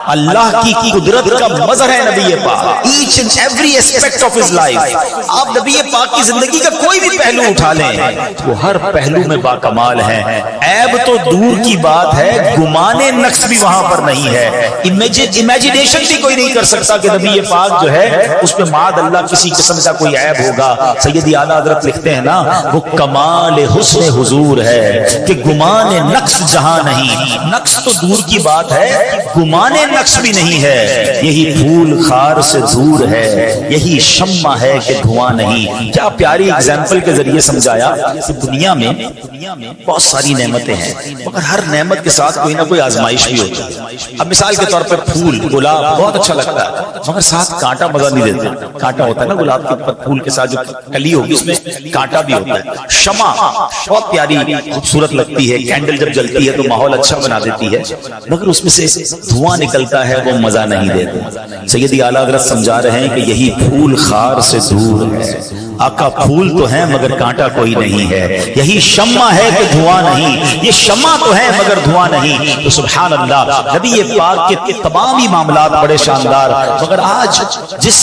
اللہ کی قدرت کا مظہر ہے نبی پاک، each and every aspect of his life. آپ نبی پاک کی زندگی کا کوئی بھی پہلو اٹھا لیں، وہ ہر پہلو میں باکمال ہیں۔ عیب تو دور کی بات ہے، گمانے نقص بھی وہاں پر نہیں ہے۔ امیجنیشن بھی کوئی نہیں کر سکتا کہ نبی پاک جو ہے اس میں معاذ اللہ کسی قسم کا کوئی عیب ہوگا۔ سیدی اعلیٰ حضرت لکھتے ہیں نا، وہ کمال حسن حضور ہے کہ گمان نقص جہاں نہیں۔ نقص تو دور کی بات ہے، گمانے نقص بھی نہیں ہے۔ یہی پھول خار سے دور ہے، یہی شمع ہے کہ دھواں نہیں۔ کیا پیاری ایگزامپل کے ذریعے سمجھایا کہ دنیا میں بہت ساری نعمتیں ہیں، مگر ہر نعمت کے ساتھ کوئی نہ کوئی آزمائش بھی ہوتی ہے۔ اب مثال کے طور پر پھول، گلاب بہت اچھا لگتا ہے، مگر ساتھ کانٹا مزہ نہیں دیتا۔ کانٹا ہوتا ہے نا گلاب کے پھول کے ساتھ، جو کلی ہوگی اس میں کانٹا بھی ہوتا ہے۔ شمع بہت پیاری خوبصورت لگتی ہے، کینڈل جب جلتی ہے تو ماحول اچھا بنا دیتی ہے، مگر اس میں سے دھواں نکلتا ہے، وہ مزہ نہیں دیتے۔ سیدی اعلیٰ حضرت سمجھا رہے ہیں کہ یہی پھول خار سے دور ہے۔ آقا پھول تو ہیں مگر کانٹا کوئی نہیں ہے، یہی شمع ہے کہ دھواں نہیں۔ یہ شمع تو ہے مگر دھواں نہیں۔ تو سبحان اللہ، نبی پاک کے تمام ہی معاملات بڑے شاندار، مگر آج جس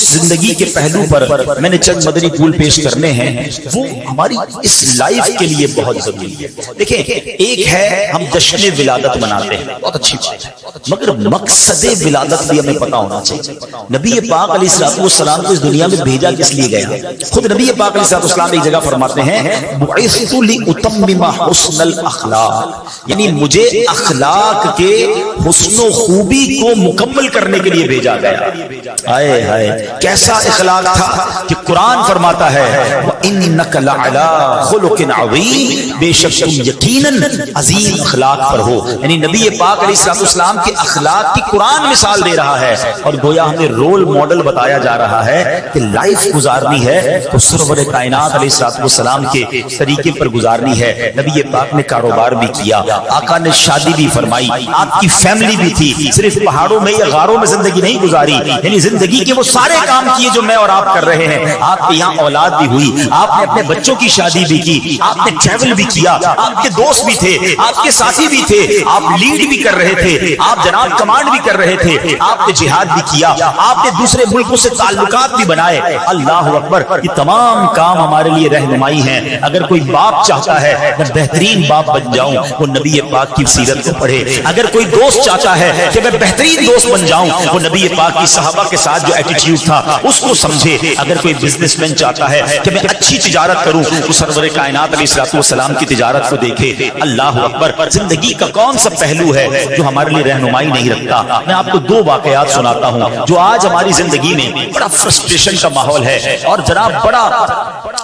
زندگی کے پہلو پر میں نے چند مدنی پھول پیش کرنے ہیں، وہ ہماری اس لائف کے لیے بہت ضروری ہے۔ دیکھیں، ایک ہے ہم جشن ولادت مناتے ہیں، بہت اچھی بات ہے، مگر مقصد ولادت بھی ہمیں پتہ ہونا چاہیے۔ نبی پاک علیہ الصلوۃ والسلام کو اس دنیا میں بھیجا کس لیے گیا؟ خود نبی پاک علیہ الصلوۃ والسلام ایک جگہ فرماتے ہیں، بعثت لأتمم حسن الاخلاق، یعنی مجھے اخلاق کے حسن و خوبی کو مکمل کرنے کے لیے بھیجا گیا۔ آئے ہائے، کیسا اخلاق تھا کہ قرآن فرماتا ہے وَإِنَّكَ لَعَلَىٰ خُلُقٍ عَظِيمٍ، بے شک تم یقیناً عظیم اخلاق پر ہو۔ یعنی نبی پاک علیہ الصلوۃ والسلام کے اخلاق کی قرآن مثال دے رہا ہے، اور گویا ہمیں رول ماڈل بتایا جا رہا ہے کہ لائف گزارنی ہے تو سرور کائنات علیہ الصلوۃ والسلام کے طریقے پر گزارنی ہے۔ نبی پاک نے کاروبار بھی کیا، آقا نے شادی بھی فرمائی، آپ کی فیملی بھی تھی، صرف پہاڑوں میں یا غاروں میں زندگی نہیں گزاری، یعنی زندگی کے وہ سارے کام کیے جو میں اور آپ کر رہے ہیں۔ آپ کے یہاں اولاد بھی ہوئی، آپ نے اپنے بچوں کی شادی بھی کی، آپ نے ٹریول بھی کیا، آپ کے دوست بھی تھے، آپ کے ساتھی بھی تھے، آپ لیڈ بھی کر رہے تھے، آپ جناب کمانڈ بھی کر رہے تھے، آپ نے جہاد بھی کیا، آپ نے دوسرے ملکوں سے تعلقات بھی بنائے۔ اللہ اکبر، یہ تمام کام ہمارے لیے رہنمائی ہیں۔ اگر کوئی باپ چاہتا ہے میں بہترین باپ بن جاؤں، وہ نبی پاک کی سیرت کو پڑھے۔ اگر کوئی دوست چاہتا ہے کہ میں بہترین دوست بن جاؤں، وہ نبی پاک کی صحابہ کے ساتھ جو ایٹیٹیوڈ تھا اس کو سمجھے۔ اگر کوئی بزنس مین چاہتا ہے کہ میں اچھی تجارت کروں، تو سرور کائنات علیہ الصلوۃ والسلام کی تجارت کو دیکھے۔ اللہ اکبر، زندگی کا کون سا پہلو ہے جو ہمارے لیے رہنمائی نہیں رکھتا؟ میں آپ کو دو واقعات سناتا ہوں جو آج ہماری زندگی میں بڑا فرسٹریشن کا ماحول ہے، اور جناب بڑا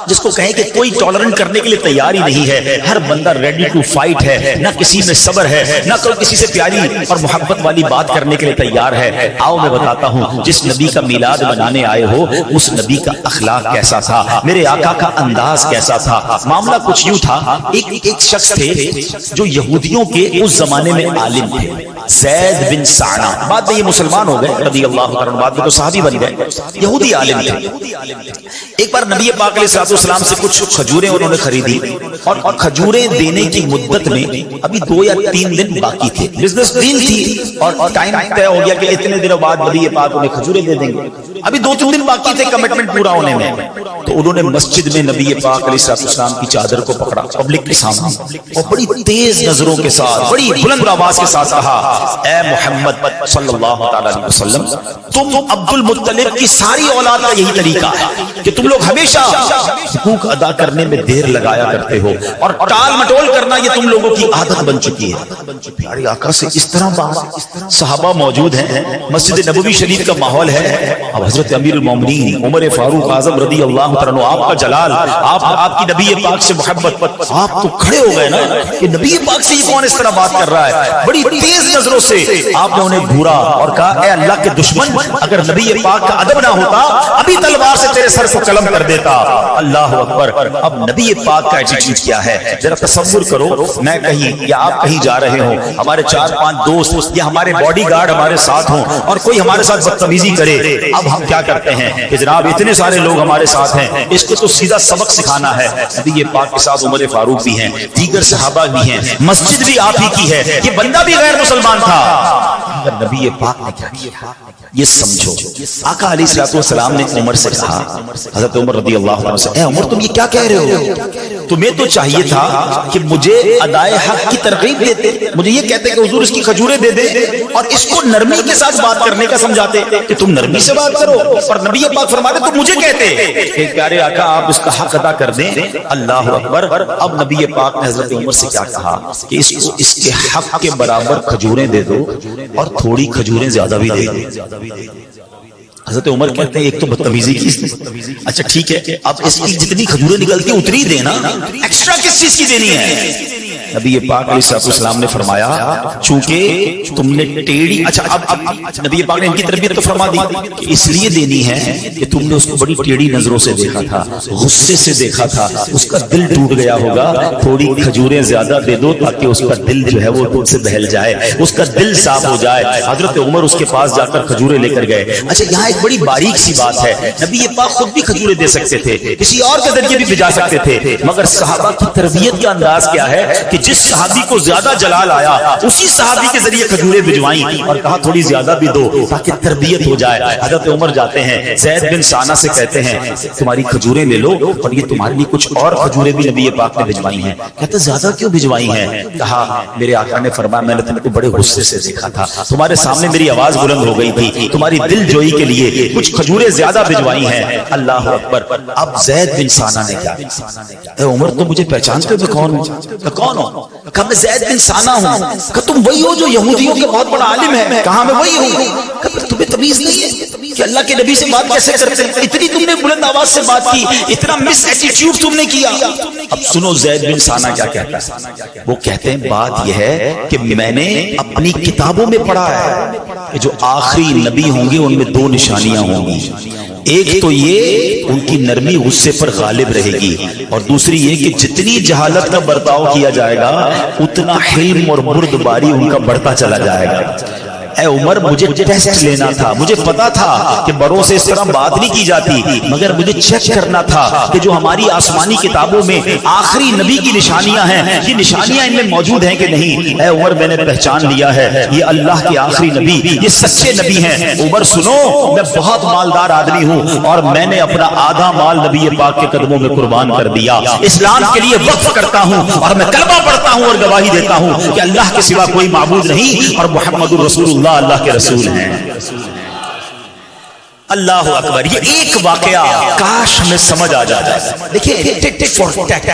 جس کو کہیں کہ کوئی ٹالرنٹ کرنے کے لیے تیار ہی نہیں ہے۔ ہر بندہ ریڈی ٹو فائٹ ہے، نہ کسی میں صبر ہے، نہ کوئی کسی سے پیاری اور محبت والی بات کرنے کے لیے تیار ہے۔ آؤ میں بتاتا ہوں، جس نبی کا میلاد منانے آئے ہو اس نبی کا اخلاق کیسا تھا، میرے آقا کا انداز کیسا تھا۔ معاملہ کچھ یوں تھا، ایک شخص تھے جو یہودیوں کے اس زمانے میں عالم تھے، زید بن سعنہ، بعد میں یہ مسلمان ہو گئے رضی اللہ عنہ، بعد میں تو صحابی بن گئے، یہودی عالم تھے۔ ایک بار نبی پاک علیہ الصلوۃ والسلام سے کچھ کھجوریں انہوں نے خریدی، اور کھجوریں دینے کی مدت میں ابھی 2 یا 3 دن باقی تھے، بزنس ڈیل تھی، اور ٹائم طے ہو گیا کہ اتنے دنوں بعد نبی پاک انہیں کھجوریں دے دیں گے۔ ابھی 2-3 دن باقی تھے کمٹمنٹ پورا ہونے میں، تو انہوں نے مسجد میں نبی پاک علیہ الصلوۃ والسلام کی چادر کو پکڑا پبلک کے سامنے، اور بڑی تیز نظروں کے ساتھ، بڑی بلند آواز کے ساتھ کہا، اے محمد صلی اللہ تعالی علیہ وسلم، تم عبد المطلب کی ساری اولاد کا یہی طریقہ ہے کہ تم لوگ ہمیشہ حقوق ادا کرنے میں دیر لگایا کرتے ہو، اور ٹال مٹول کرنا یہ تم لوگوں کی عادت بن چکی ہے۔ پیارے آقا سے اس طرح بات، صحابہ موجود ہیں، مسجد نبوی شریف کا ماحول ہے، اب حضرت امیر المومنین عمر فاروق اعظم رضی اللہ عنہ، آپ کا جلال، آپ کی نبی پاک سے محبت، آپ تو کھڑے ہو گئے نا کہ نبی پاک سے یہ کون اس طرح بات کر رہا ہے۔ بڑی تیز نظروں سے آپ نے انہیں گھورا اور کہا، اے اللہ کے دشمن، اگر نبی پاک کا ادب نہ ہوتا ابھی تلوار سے تیرے سر کو قلم کر دیتا۔ اللہ اکبر، اب نبی پاک کا ایٹیٹیوڈ کیا ہے ذرا تصور کرو، میں کہیں یا آپ کہیں جا رہے ہوں، ہمارے 4-5 دوست یا ہمارے باڈی گارڈ ہمارے ساتھ ہوں، اور کوئی ہمارے ساتھ بدتمیزی کرے، اب ہم کیا کرتے ہیں کہ جناب اتنے سارے لوگ ہمارے ساتھ ہیں، اس کو تو سیدھا سبق سکھانا ہے۔ نبی پاک کے ساتھ عمر فاروق بھی ہیں، دیگر صحابہ بھی ہیں، مسجد بھی آپ ہی کی ہے، یہ بندہ بھی غیر مسلمان تھا، مگر نبی پاک نے کیا کیا یہ سمجھو. آقا علیہ الصلوۃ والسلام نے عمر سے کہا, حضرت عمر رضی اللہ عنہ سے, اے عمر تم یہ کیا کہہ رہے ہو؟ تمہیں تو چاہیے تھا کہ مجھے ادائے حق کی ترغیب دیتے, مجھے یہ کہتے کہ حضور اس کی کھجوریں دے دیں اور اس کو نرمی کے ساتھ بات کرنے کا سمجھاتے کہ تم نرمی سے بات کرو, اور نبی پاک فرماتے تم مجھے کہتے کہ پیارے آقا آپ اس کا حق ادا کر دیں. اللہ اکبر. اب نبی پاک نے حضرت عمر سے کیا کہا کہ اس کو اس کے حق کے برابر کھجوریں دے دو اور تھوڑی کھجوریں زیادہ بھی دے دو. حضرت عمر کہتے ہیں ایک تو بدتمیزی کی, اچھا ٹھیک ہے اب اس کی جتنی کھجوریں نکلتی ہیں اتنی دینا, ایکسٹرا کس چیز کی دینی ہے؟ نبی پاک علیہ السلام نے فرمایا چونکہ تم نے ٹیڑھی, اچھا اب نبی پاک نے ان کی تربیت تو فرما دی کہ اس لیے دینی ہے کہ تم نے اس کو بڑی ٹیڑھی نظروں سے دیکھا تھا, غصے سے دیکھا تھا, اس کا دل ٹوٹ گیا ہوگا, تھوڑی کھجوریں زیادہ دے دو تاکہ اس کا دل جو ہے وہ تم سے بہل جائے, اس کا دل صاف ہو جائے. حضرت عمر اس کے پاس جا کر کھجوریں لے کر گئے. اچھا یہاں ایک بڑی باریک سی بات ہے, نبی پاک خود بھی کھجوریں دے سکتے تھے, کسی اور کے ذریعے بھی بھیجا سکتے تھے, مگر صحابہ کی تربیت کا انداز کیا ہے کہ جس صحابی کو زیادہ جلال آیا اسی صحابی کے ذریعے کھجوریں بھجوائیں اور کہا تھوڑی زیادہ بھی دو تاکہ تربیت ہو جائے. حضرت عمر جاتے ہیں, زید بن ثانہ سے کہتے ہیں تمہاری کھجوریں لے لو اور یہ تمہارے لیے کچھ اور کھجوریں بھی نبی پاک نے بھجوائی ہیں. کہتے زیادہ کیوں بھجوائی ہیں؟ کہا میرے آقا نے فرمایا میں نے تم کو بڑے غصے سے دیکھا تھا, تمہارے سامنے میری آواز بلند ہو گئی تھی, تمہاری دل جوئی کے لیے کچھ کھجوریں زیادہ بھجوائی ہیں. اللہ اکبر. اب زید بن ثانہ نے کیا, اے عمر تو مجھے پہچانتے ہو میں کون ہوں؟ کون ہوں؟ کہا میں زید بن ثانہ ہوں. کہا تم وہی ہو جو یہودیوں کے بہت بڑا عالم ہے؟ کہا میں وہی ہوں. کہا تمہیں تمیز نہیں ہے کہ اللہ کے نبی سے بات کیسے کرتے ہیں؟ اتنی تم نے بلند آواز سے بات کی, اتنا مس ایٹیٹیوڈ تم نے کیا. اب سنو زید بن ثانہ کیا کہتا ہے. وہ کہتے ہیں بات یہ ہے کہ میں نے اپنی کتابوں میں پڑھا ہے کہ جو آخری نبی ہوں گے ان میں دو نشانیاں ہوں گی, ایک تو یہ ان کی نرمی غصے پر غالب رہے گی, اور دوسری یہ کہ جتنی جہالت کا برتاؤ کیا جائے گا اتنا حلم اور بردباری ان کا بڑھتا چلا جائے گا. اے عمر مجھے ٹیسٹ لینا تھا, مجھے پتا تھا کہ بڑوں سے اس طرح بات نہیں کی جاتی, مگر مجھے چیک کرنا تھا کہ جو ہماری آسمانی کتابوں میں آخری نبی کی نشانیاں ہیں یہ نشانیاں ان میں موجود ہیں کہ نہیں. اے عمر میں نے پہچان لیا ہے یہ اللہ کے آخری نبی, یہ سچے نبی ہیں. عمر سنو میں بہت مالدار آدمی ہوں اور میں نے اپنا آدھا مال نبی پاک کے قدموں میں قربان کر دیا, اسلام کے لیے وقف کرتا ہوں اور میں کلمہ پڑھتا ہوں اور گواہی دیتا ہوں کہ اللہ کے سوا کوئی معبود نہیں اور محمد رسول اللہ اللہ کے رسول ہیں. اللہ اکبر. یہ ایک واقعہ کاش ہمیں سمجھ آ جاتا ہے. دیکھیں ٹک ٹک فور ٹیک,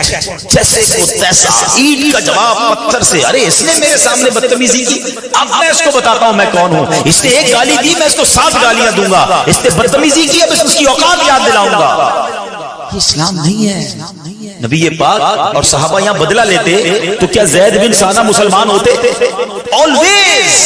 جیسے کو تیسا, اینٹ کا جواب پتھر سے. ارے اس نے میرے سامنے بدتمیزی کی, اب میں اس کو بتاتا ہوں میں کون ہوں. اس نے ایک گالی دی میں اس کو 7 گالیاں دوں گا. اس نے بدتمیزی کی اب اس کی اوقات یاد دلاؤں گا. یہ اسلام نہیں ہے. نبی پاک اور صحابہ یہاں بدلہ لیتے تو کیا زید بن ثانہ مسلمان ہوتے؟ آلویز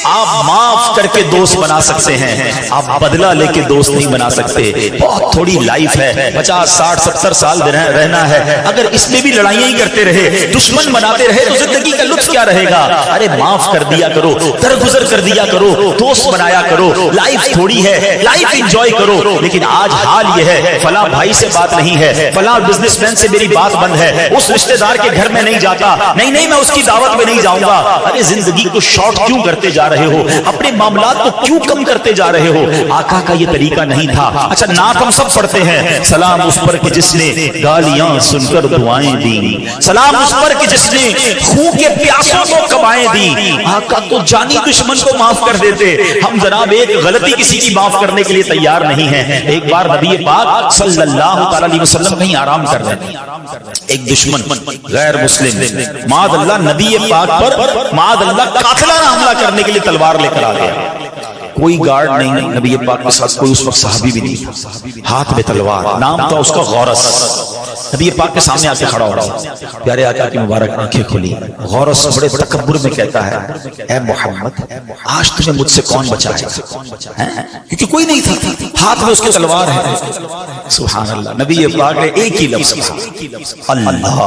آپ معاف کر کے دوست بنا سکتے ہیں, آپ بدلہ لے کے دوست نہیں بنا سکتے. بہت تھوڑی لائف ہے, 50 60 70 سال رہنا ہے. اگر اس میں بھی لڑائیاں ہی کرتے رہے, دشمن بناتے رہے تو زندگی کا لطف کیا رہے گا؟ ارے معاف کر دیا کرو, درگزر کر دیا کرو, دوست بنایا کرو. لائف تھوڑی ہے, لائف انجوائے کرو. لیکن آج حال یہ ہے فلاں بھائی سے بات نہیں ہے, فلاں بزنس مین سے میری بات بند ہے, اس رشتہ دار کے گھر میں نہیں جاتا, نہیں میں اس کی دعوت میں نہیں جاؤں گا. ارے زندگی کو شارٹ کیوں کرتے جا رہے ہو, اپنے معاملات کو کیوں کم کرتے جا رہے ہو؟ آقا کا یہ طریقہ نہیں تھا. اچھا نعت ہم سب پڑھتے ہیں, سلام اس پر کہ جس نے گالیاں سن کر دعائیں دی, سلام اس پر کہ جس نے خون کے پیاسوں کو کبائیں دی. آقا تو جانی دشمن کو معاف کر دیتے, ہم جناب ایک غلطی کسی کی معاف کرنے کے لیے تیار نہیں ہیں. ایک بار نبی پاک صلی اللہ تعالی علیہ وسلم کہیں آرام کر رہے تھے, ایک دشمن غیر مسلم معاذ اللہ نبی پاک پر معاذ اللہ قاتلانہ حملہ کرنے کے لیے تلوار لے کر آ گیا. کوئی گارڈ نہیں, نبی پاک کے ساتھ کوئی اس وقت صحابی بھی نہیں تھا, ہاتھ میں تلوار, نام تھا اس کا غورس. نبی پاک کے سامنے آ کے کھڑا ہو رہا, پیارے آقا کی مبارک آنکھیں کھلی. غورس بڑے تکبر میں کہتا ہے اے محمد آج تمہیں مجھ سے کون بچائے گا, کیونکہ کوئی نہیں تھا, ہاتھ میں اس کے تلوار ہے. سبحان اللہ. نبی پاک نے ایک ہی لفظ کہا اللہ.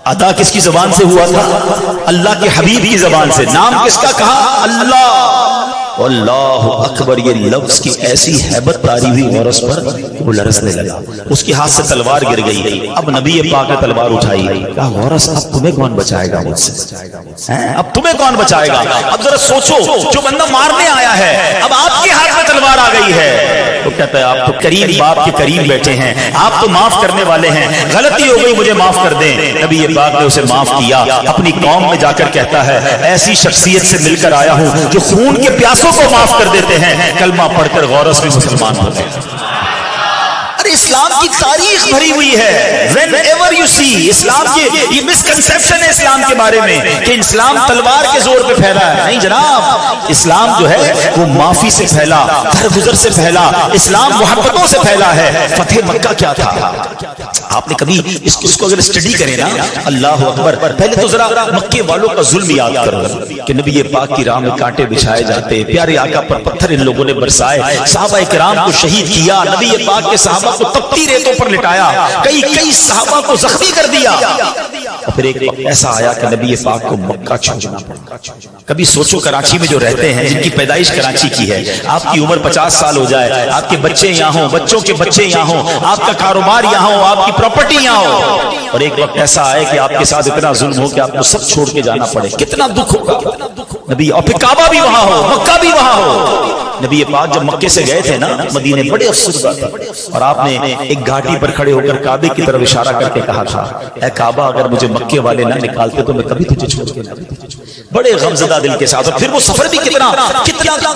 ادا کس کی زبان سے ہوا تھا؟ اللہ کے حبیب کی زبان سے. نام کس کا کہا؟ اللہ. اللہ اکبر یہ لفظ کی ایسی ہیبت طاری ہوئی غورس پر وہ لرزنے لگا، اس کے ہاتھ سے تلوار گر گئی۔ اب نبی پاک نے تلوار اٹھائی، کہا غورس اب تمہیں کون بچائے گا مجھ سے؟ اب تمہیں کون بچائے گا؟ اب ذرا سوچو، جو بندہ مارنے آیا ہے اب آپ کے ہاتھ میں تلوار آ گئی ہے۔ تو کہتا ہے آپ تو کریم باپ کے قریب بیٹھے ہیں، آپ تو معاف کرنے والے ہیں، غلطی ہو گئی مجھے معاف کر دیں۔ نبی پاک نے اسے معاف کیا، اپنی قوم میں جا کر کہتا ہے ایسی شخصیت سے مل کر آیا ہوں جو خون کے پیاسوں کو معاف کر دیتے ہیں، کلمہ پڑھ کر غورس بھی مسلمان ہوتے ہیں۔ ارے اسلام کی تاریخ بھری ہوئی ہے، whenever you see اسلام کی یہ مسکنسیپشن ہے اسلام کے بارے میں کہ اسلام تلوار کے زور پہ پھیلا ہے، نہیں جناب، اسلام جو ہے وہ معافی سے پھیلا، درگزر سے پھیلا، اسلام محبتوں سے پھیلا ہے۔ فتح مکہ کیا تھا؟ آپ نے کبھی اس کو اگر اسٹڈی کریں نا، اللہ اکبر، پہلے تو ذرا مکے والوں کا ظلم یاد کرو کہ نبی پاک کی راہ میں کانٹے بچھائے جاتے، پیارے آقا پر پتھر ان لوگوں نے برسائے، صحابہ کرام کو شہید کیا، نبی پاک کے صحابہ کو تپتی ریتوں پر لٹایا، کئی صحابہ کو زخمی کر دیا، اور پھر ایک وقت ایسا آیا کہ نبی پاک کو مکہ چھوڑنا پڑا۔ کبھی سوچو کراچی میں جو رہتے ہیں، جن کی پیدائش کراچی کی ہے، آپ کی عمر 50 سال ہو جائے، آپ کے بچے یہاں ہوں، بچوں کے بچے یہاں ہوں، آپ کا کاروبار یہاں ہو، آپ کی پراپرٹی یہاں ہو، اور ایک وقت ایسا آئے کہ آپ کے ساتھ اتنا ظلم ہو کہ آپ کو سب چھوڑ کے جانا پڑے، کتنا دکھ ہوگا نبی، اور پھر کعبہ بھی وہاں ہو، مکہ بھی وہاں ہو۔ نبی پاک جب مکے سے گئے تھے نا مدینے، بڑے افسردہ تھے، اور آپ نے ایک گھاٹی پر کھڑے ہو کر کعبے کی طرف اشارہ کر کے کہا تھا، اے کعبہ اگر مجھے مکے والے نہ نکالتے تو میں کبھی تجھے چھوڑ کے نہ جاتا۔ بڑے غمزدہ دل کے ساتھ، اور پھر وہ سفر بھی کتنا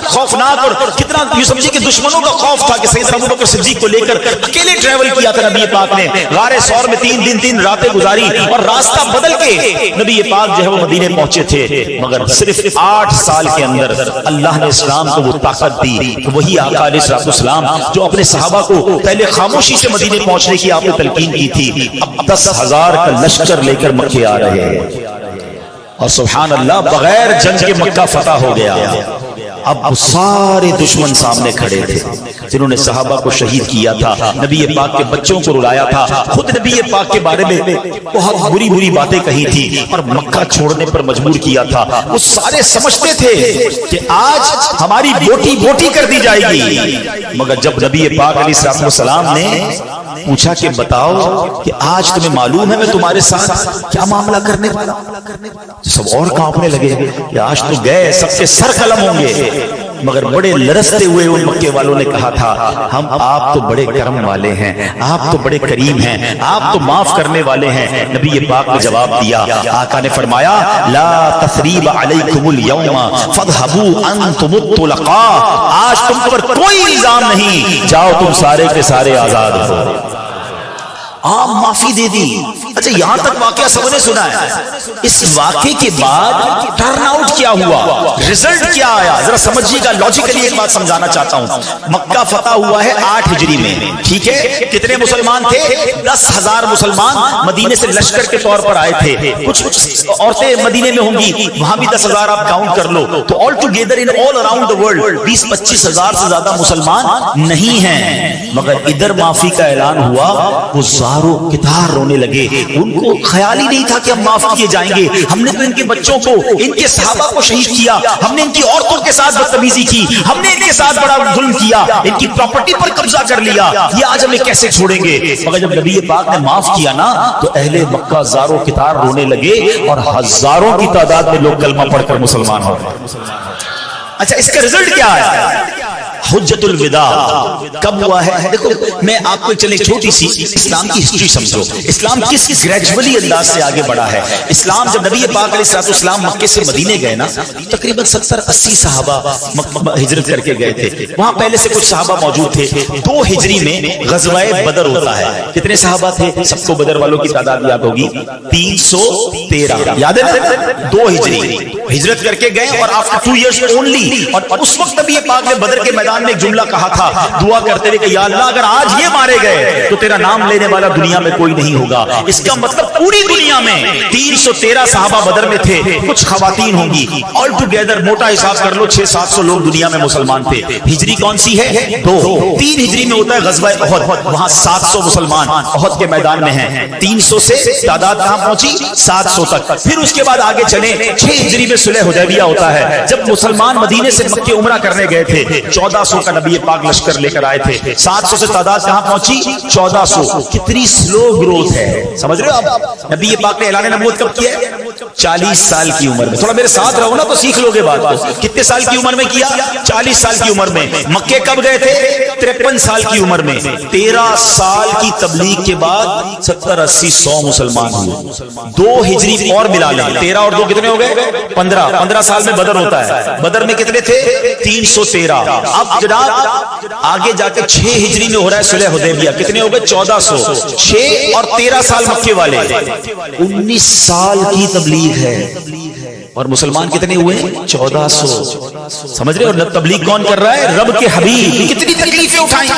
خوفناک اور کتنا یوں سمجھے کہ دشمنوں کا خوف تھا کہ سیدنا ابوبکر صدیق کو لے کر اکیلے ٹریول کیا تھا نبی پاک نے، غار ثور میں 3 دن 3 راتیں گزاری، اور راستہ بدل کے نبی پاک جو ہے وہ مدینے پہنچے تھے، مگر صرف 8 سال کے اندر اللہ نے اسلام کو وہ طاقت دی کہ وہی آقا علیہ السلام جو اپنے صحابہ کو پہلے خاموشی سے مدینے پہنچنے کی آپ نے تلقین کی تھی، اب 10,000 کا لشکر لے کر مکے آ رہے ہیں، اور سبحان اللہ بغیر جنگ کے مکہ فتح ہو گیا۔ اب سارے دشمن سامنے کھڑے تھے جنہوں نے صحابہ کو شہید کیا تھا، نبی پاک کے بچوں کو رلایا تھا، خود نبی پاک کے بارے میں بہت بری باتیں کہی تھی اور مکہ چھوڑنے پر مجبور کیا تھا۔ وہ سارے سمجھتے تھے کہ آج ہماری بوٹی کر دی جائے گی، مگر جب نبی پاک علیہ السلام نے پوچھا کہ بتاؤ کہ آج تمہیں معلوم ہے میں تمہارے ساتھ کیا معاملہ کرنے والا، سب اور کانپنے لگے کہ آج تو گئے سب کے سر قلم ہوں گے، مگر بڑے لرزتے ہوئے ان مکے والوں نے کہا تھا ہم آپ تو بڑے کرم والے ہیں، آپ تو بڑے کریم ہیں، آپ تو معاف کرنے والے ہیں۔ نبی پاک نے جواب دیا، آقا نے فرمایا لا تثریب علیکم اليوم فاذهبوا انتم الطلقاء، آج تم پر کوئی الزام نہیں، جاؤ تم سارے کے سارے آزاد ہو۔ عام معافی دے دی۔ اچھا یہاں تک واقعہ سب نے سنا ہے، اس واقعے کے بعد ٹرن آؤٹ کیا ہوا، رزلٹ کیا آیا، ذرا سمجھیے گا، لاجیکلی ایک بات سمجھانا چاہتا ہوں۔ مکہ فتح ہوا ہے 8 ہجری میں، ٹھیک ہے، کتنے مسلمان تھے؟ 10,000 مسلمان مدینے سے لشکر کے طور پر آئے تھے، کچھ عورتیں مدینے میں ہوں گی، وہاں بھی 10,000 آپ کاؤنٹ کر لو، تو all together in all around the world 20-25 ہزار سے زیادہ مسلمان نہیں ہیں، مگر ادھر معافی کا اعلان ہوا، وہ زاروں کتار رونے لگے، ان کو خیال ہی نہیں تھا کہ ہم معاف کیے جائیں گے، ہم نے تو ان کے بچوں کو، ان کے صحابہ کو شہید کیا، ہم نے ان کی عورتوں کے ساتھ بدتمیزی کی، ہم نے ان کے ساتھ بڑا ظلم کیا، ان کی پراپرٹی پر قبضہ کر لیا، یہ آج ہمیں کیسے چھوڑیں گے؟ مگر جب نبی پاک نے معاف کیا نا تو اہل مکہ زاروں کتار رونے لگے، اور ہزاروں کی تعداد میں لوگ کلمہ پڑھ کر مسلمان ہو گئے۔ اچھا اس کا رزلٹ کیا ہے؟ حجت الوداع کب ہوا ہے؟ دیکھو میں آپ کو چلے چھوٹی سی اسلام کی ہسٹری سمجھو، اسلام کس گریجولی انداز سے آگے بڑھا ہے۔ اسلام جب نبی پاک علیہ السلام مکے سے مدینے گئے نا، تقریباً 70-80 صحابہ ہجرت کر کے گئے تھے، وہاں پہلے سے کچھ صحابہ موجود تھے۔ 2 ہجری میں غزوہ بدر ہوتا ہے، کتنے صحابہ تھے؟ سب کو بدر والوں کی تعداد یاد ہوگی، 313 یاد ہے نا؟ 2 ہجری ہجرت کر کے گئے، اور آفٹر 2 ایئرز اونلی، اور اس وقت نبی پاک نے بدر کے میدان میں ایک جملہ کہا تھا، دعا کرتے ہوئے کہ یا اللہ اگر آج یہ مارے گئے تو تیرا نام لینے والا دنیا میں کوئی نہیں ہوگا۔ اس کا مطلب پوری دنیا میں 313 صحابہ بدر میں تھے، کچھ خواتین ہوں گی، آل ٹوگیدر موٹا حساب کر لو 600-700 لوگ دنیا میں مسلمان تھے۔ ہجری کون سی ہے؟ 2۔ 3 ہجری میں ہوتا ہے غزوہ احد، وہاں 700 مسلمان احد کے میدان میں ہیں، 300 سے تعداد کہاں پہنچی؟ 700 تک۔ پھر اس کے بعد آگے چلے، 6 ہجری میں میں صلح حدیبیہ ہوتا ہے. جب مسلمان مدینے سے مکے عمرہ کرنے گئے تھے 1400 کا نبی پاک لشکر لے کر آئے تھے. 700 سے تعداد کہاں پہنچی 1400. کتنی سلو گروتھ ہے, سمجھ رہے ہو آپ؟ نبی پاک نے اعلان نبوت کب کیا ہے؟ 40 سال کی عمر میں. تھوڑا میرے ساتھ رہو نا تو سیکھ لو گے بات کو. کتنے سال کی عمر میں کیا؟ 40 سال کی عمر میں. مکے کب گئے تھے؟ 53 سال کی عمر میں. 13 سال کی تبلیغ کے بعد 70 80 100 مسلمان ہوئے. 2 ہجری اور ملا لیں, 13 اور 2 کتنے ہو گئے؟ 15 سال میں بدر ہوتا ہے. بدر میں کتنے تھے؟ 313. اب جناب آگے جا کے 6 ہجری میں ہو رہا ہے صلح حدیبیہ. کتنے ہو گئے؟ 1400. 6 اور 13 سال مکے والے, 19 سال کی تبلیغ ہے. اور مسلمان کتنے ہوئے؟ 1400. سمجھ رہے ہو تبلیغ کون کر رہا ہے؟ رب کے حبیب. کتنی تکلیفیں اٹھائیں.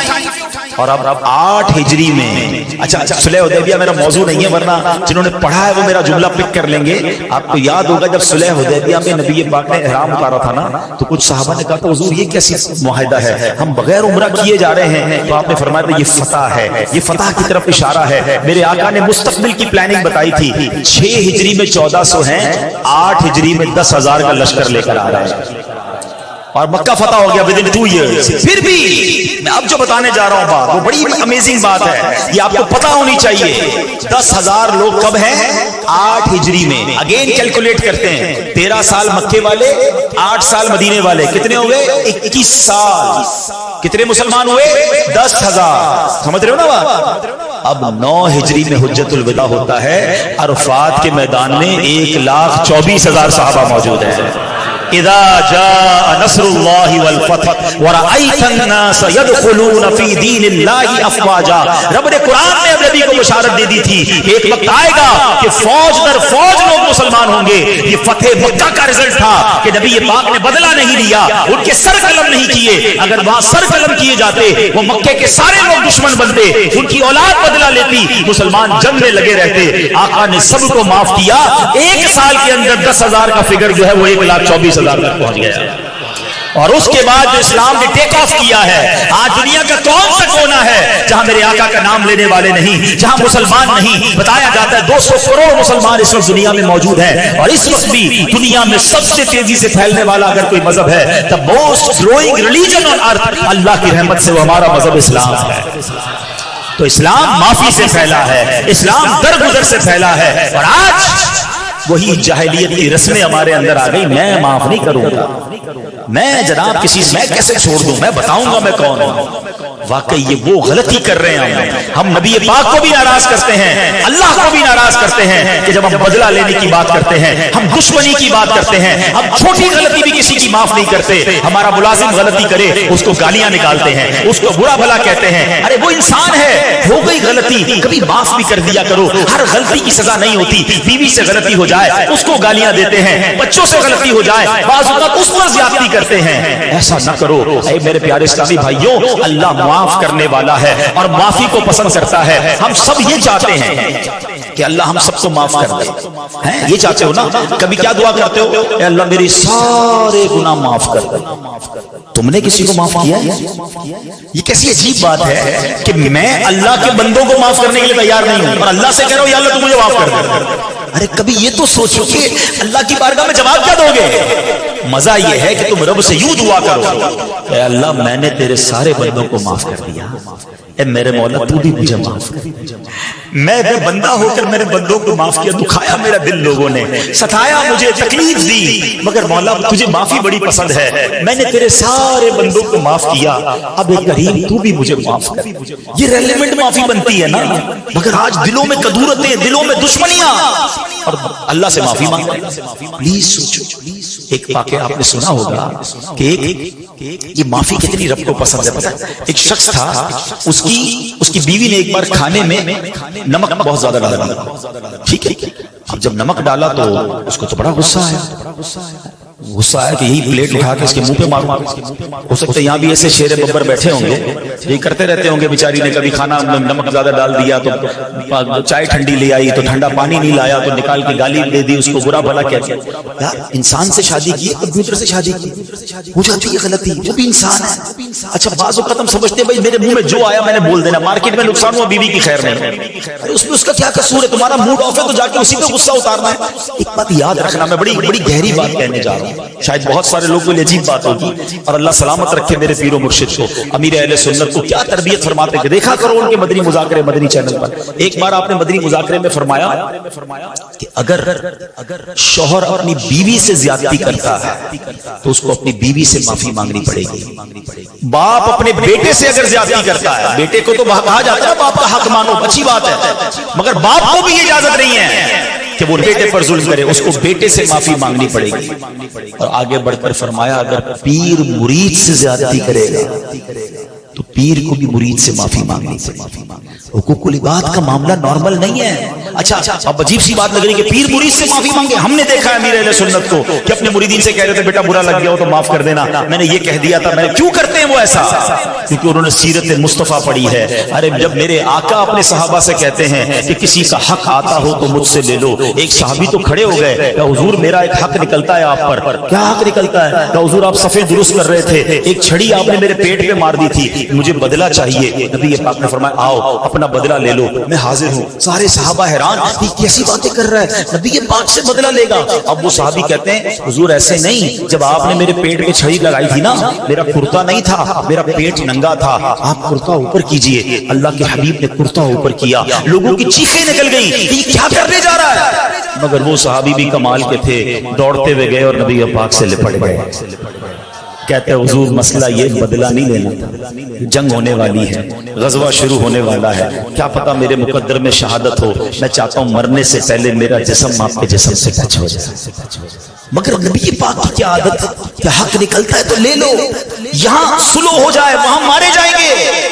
اور اب 8 ہجری میں, اچھا صلح حدیبیہ میرا موضوع نہیں ہے, ورنہ جنہوں نے پڑھا ہے وہ میرا جملہ پک کر لیں گے. آپ کو یاد ہوگا جب صلح حدیبیہ میں نبی پاک نے احرام اتارا تھا نا, تو کچھ صحابہ نے کہا تھا حضور یہ کیسی معاہدہ ہے, ہم بغیر عمرہ کیے جا رہے ہیں. تو آپ نے فرمایا تھا یہ فتح ہے, یہ فتح کی طرف اشارہ ہے. میرے آقا نے مستقبل کی پلاننگ بتائی تھی. 6 ہجری میں 1400 ہیں, 8 ہجری میں 10,000 کا لشکر لے کر آ رہا ہے, اور مکہ فتح ہو گیا ود ان 2 ایئرز. پھر بھی میں اب جو بتانے جا رہا ہوں بات وہ بڑی امیزنگ بات ہے, یہ آپ کو پتا ہونی چاہیے. 10,000 لوگ کب ہیں؟ 8 ہجری میں. اگین کیلکولیٹ کرتے ہیں, 13 سال مکے والے, 8 سال مدینے والے, کتنے ہو گئے؟ 21 سال. کتنے مسلمان ہوئے؟ 10,000. سمجھ رہے ہو نا بات؟ اب 9 ہجری میں حجت الوداع ہوتا ہے. عرفات کے میدان میں 1,24,000 صحابہ موجود ہیں. اذا جاء نصر الله والفتح ورأيت الناس يدخلون في دين الله افواجا. رب نے قرآن میں نبی کو بشارت دے دی تھی کہ ایک وقت آئے گا کہ فوج در فوج لوگ مسلمان ہوں گے. یہ فتح مکہ کا رزلٹ تھا کہ نبی پاک نے بدلہ نہیں لیا, ان کے سر قلم نہیں کیے. اگر وہاں سر قلم کیے جاتے وہ مکے کے سارے لوگ دشمن بنتے, ان کی اولاد بدلہ لیتی, مسلمان جنگ میں لگے رہتے. آقا نے سب کو معاف کیا. 1 سال کے اندر 10,000 کا فگر جو ہے وہ 1,24,000 تک پہنچ گیا. اور اس کے بعد جو اسلام نے ٹیک آف کیا ہے, آج دنیا کا کون سا کونا ہے جہاں میرے آقا کا نام لینے والے نہیں, جہاں مسلمان نہیں. بتایا جاتا ہے 200 کروڑ مسلمان اس وقت دنیا میں موجود ہیں, اور اس وقت بھی دنیا میں سب سے تیزی سے پھیلنے والا اگر کوئی مذہب ہے, the most growing religion on earth, اللہ کی رحمت سے وہ ہمارا مذہب اسلام ہے. تو اسلام معافی سے پھیلا ہے, اسلام درگزر سے پھیلا ہے. اور آج وہی جاہلیت کی رسمیں ہمارے اندر آ گئی. میں معاف نہیں کروں گا, میں جناب کسی میں کیسے چھوڑ دوں, میں بتاؤں گا میں کون ہوں. واقعی یہ وہ غلطی کر رہے ہیں. ہم نبی پاک کو بھی ناراض کرتے ہیں, اللہ کو بھی ناراض کرتے ہیں کہ جب ہم بدلہ لینے کی بات کرتے ہیں, ہم دشمنی کی بات کرتے ہیں, ہم چھوٹی غلطی بھی کسی کی معاف نہیں کرتے. ہمارا ملازم غلطی کرے اس کو گالیاں نکالتے ہیں, اس کو برا بھلا کہتے ہیں. ارے وہ انسان ہے, ہو گئی غلطی, کبھی معاف بھی کر دیا کرو. ہر غلطی کی سزا نہیں ہوتی. بیوی سے غلطی ہو جائے اس کو گالیاں دیتے ہیں, بچوں سے غلطی ہو جائے بعض اوقات اس پر زیادتی کرتے ہیں. ایسا نہ کرو اے میرے پیارے اسلامی بھائیوں. اللہ معاف کرنے والا ہے اور معافی کو پسند کرتا ہے. ہم سب یہ چاہتے ہیں کہ اللہ ہم سب کو معاف کر دے. یہ چاہتے ہو نا, کبھی کیا دعا کرتے ہو؟ اے اللہ میری سارے گناہ معاف کر دے. تم نے کسی کو معاف کیا ہے؟ یہ کیسی عجیب بات ہے کہ میں اللہ کے بندوں کو معاف کرنے کے لیے تیار نہیں ہوں اور اللہ سے کہہ رہا ہوں یا اللہ تم مجھے معاف کر دے. ارے کبھی یہ تو سوچو کہ اللہ کی بارگاہ میں جواب کیا دو گے؟ مزہ یہ ہے کہ تم رب سے یوں دعا کرو, اے اللہ میں نے تیرے سارے بندوں کو معاف کر دیا, اے میرے مولا تو بھی مجھے معاف کر. میں بھی بندہ ہو کر میرے بندوں کو معاف کیا, دکھایا میرا دل لوگوں نے, ستایا مجھے, تکلیف دی, مگر مولا تجھے معافی بڑی پسند ہے. میں نے تیرے سارے بندوں کو معاف کیا, اب ایک کریم تو بھی مجھے معاف کر. یہ ریلیونٹ معافی بنتی ہے نا, مگر آج دلوں میں کدورتیں, دلوں میں دشمنیاں, اور اللہ سے معافی مانگتے. پلیز سوچو, ایک واقعہ آپ نے سنا ہوگا کہ یہ معافی کتنی رب کو پسند ہے. پتہ ایک شخص تھا, اس کی بیوی نے ایک بار کھانے میں نمک بہت زیادہ ڈالا. ٹھیک ہے, اب جب نمک ڈالا تو اس کو تو بڑا غصہ آیا. غصہ آیا کہ یہی پلیٹ اٹھا کے اس کے منہ پہ ماروں. ہو سکتا ہے یہاں بھی ایسے شیر ببر بیٹھے ہوں گے, یہی کرتے رہتے ہوں گے بیچاری نے, کبھی کھانا نمک زیادہ ڈال دیا تو چائے ٹھنڈی لے آئی تو ٹھنڈا پانی نہیں لایا تو نکال کے گالی دے دی, اس کو برا بھلا کہتے ہیں. یار انسان سے شادی کی, کمپیوٹر سے شادی کی, ہو جاتی ہے غلطی, وہ بھی انسان ہے. اچھا بعض اوقات ہم سمجھتے ہیں بھائی میرے منہ میں جو آیا میں نے بول دینا, مارکیٹ میں نقصان ہوا بیوی کی خیر نہیں, اس میں اس کا کیا قصور ہے, تمہارا موڈ آف ہے تو جا کے اسی پہ غصہ اتارنا ہے. ایک بات یاد رکھنا, میں بڑی گہری بات کہنے جا رہا ہوں, شاید بہت سارے لوگوں کے لیے عجیب بات ہوگی, اور اللہ سلامت رکھے میرے پیر و مرشد کو, امیر اہل سنت کو کیا تربیت فرماتے ہیں. دیکھا کرو ان کے مدنی مذاکرے مدنی چینل پر. ایک بار آپ نے مدنی مذاکرے میں فرمایا کہ اگر شوہر اپنی بیوی سے زیادتی کرتا ہے تو اس کو اپنی بیوی سے معافی مانگنی پڑے گی. باپ اپنے بیٹے سے اگر زیادتی کرتا ہے, بیٹے کو تو کہا جاتا ہے باپ کا حق مانو, اچھی بات ہے, مگر باپ کو بھی یہ اجازت نہیں ہے کہ وہ بیٹے پر ظلم کرے, اس کو بیٹے سے معافی مانگنی پڑے گی. اور آگے بڑھ کر فرمایا اگر پیر مرید سے زیادتی کرے گا تو پیر کو بھی مرید سے معافی مانگنی پڑے گی. حقوق العباد کا معاملہ نارمل نہیں ہے. اچھا اب عجیب سی بات لگ رہی ہے کہ پیر مرید سے معافی مانگے. ہم نے دیکھا ہے امیر اہل سنت کو کہ اپنے مریدین سے کہہ رہے تھے بیٹا برا لگ گیا ہو تو معاف کر دینا, میں نے یہ کہہ دیا تھا. میں کیوں کرتے ہیں وہ ایسا؟ کیونکہ انہوں نے سیرت مصطفیٰ پڑھی ہے. ارے جب میرے آقا اپنے صحابہ سے کہتے ہیں کہ کسی کا حق آتا ہو تو مجھ سے لے لو, ایک صحابی تو کھڑے ہو گئے کہ حضور میرا ایک حق نکلتا ہے آپ پر. کیا حق نکلتا ہے؟ کہ حضور آپ صفے درست کر رہے تھے, ایک چھڑی آپ نے میرے پیٹ پہ مار دی تھی, مجھے بدلہ چاہیے. نبی پاک نے فرمایا آؤ اپنا بدلہ لے لو, میں حاضر ہوں. سارے صحابہ حیران, یہ کیسی باتیں کر رہا ہے, نبی پاک سے بدلہ لے گا. اب وہ صحابی کہتے ہیں حضور ایسے نہیں, جب آپ نے میرے پیٹ پہ چھڑی لگائی تھی نا, میرا کرتا نہیں تھا, میرا پیٹ ننگا تھا, آپ کرتا اوپر کیجئے. اللہ کے حبیب نے کرتا اوپر کیا, لوگوں کی چیخیں نکل گئی کہ یہ کیا کرنے جا رہا ہے. مگر وہ صحابی بھی کمال کے تھے, دوڑتے ہوئے گئے اور نبی پاک سے لپٹ گئے. کہتے ہیں حضور مسئلہ یہ بدلہ نہیں لینا تھا, جنگ ہونے والی ہے, غزوہ شروع ہونے والا ہے, کیا پتا میرے مقدر میں شہادت ہو, میں چاہتا ہوں مرنے سے پہلے میرا جسم آپ کے جسم سے ٹچ ہو جائے. مگر نبی پاک کی کیا عادت, کہ حق نکلتا ہے تو لے لو, یہاں سلو ہو جائے وہاں مارے جائیں گے.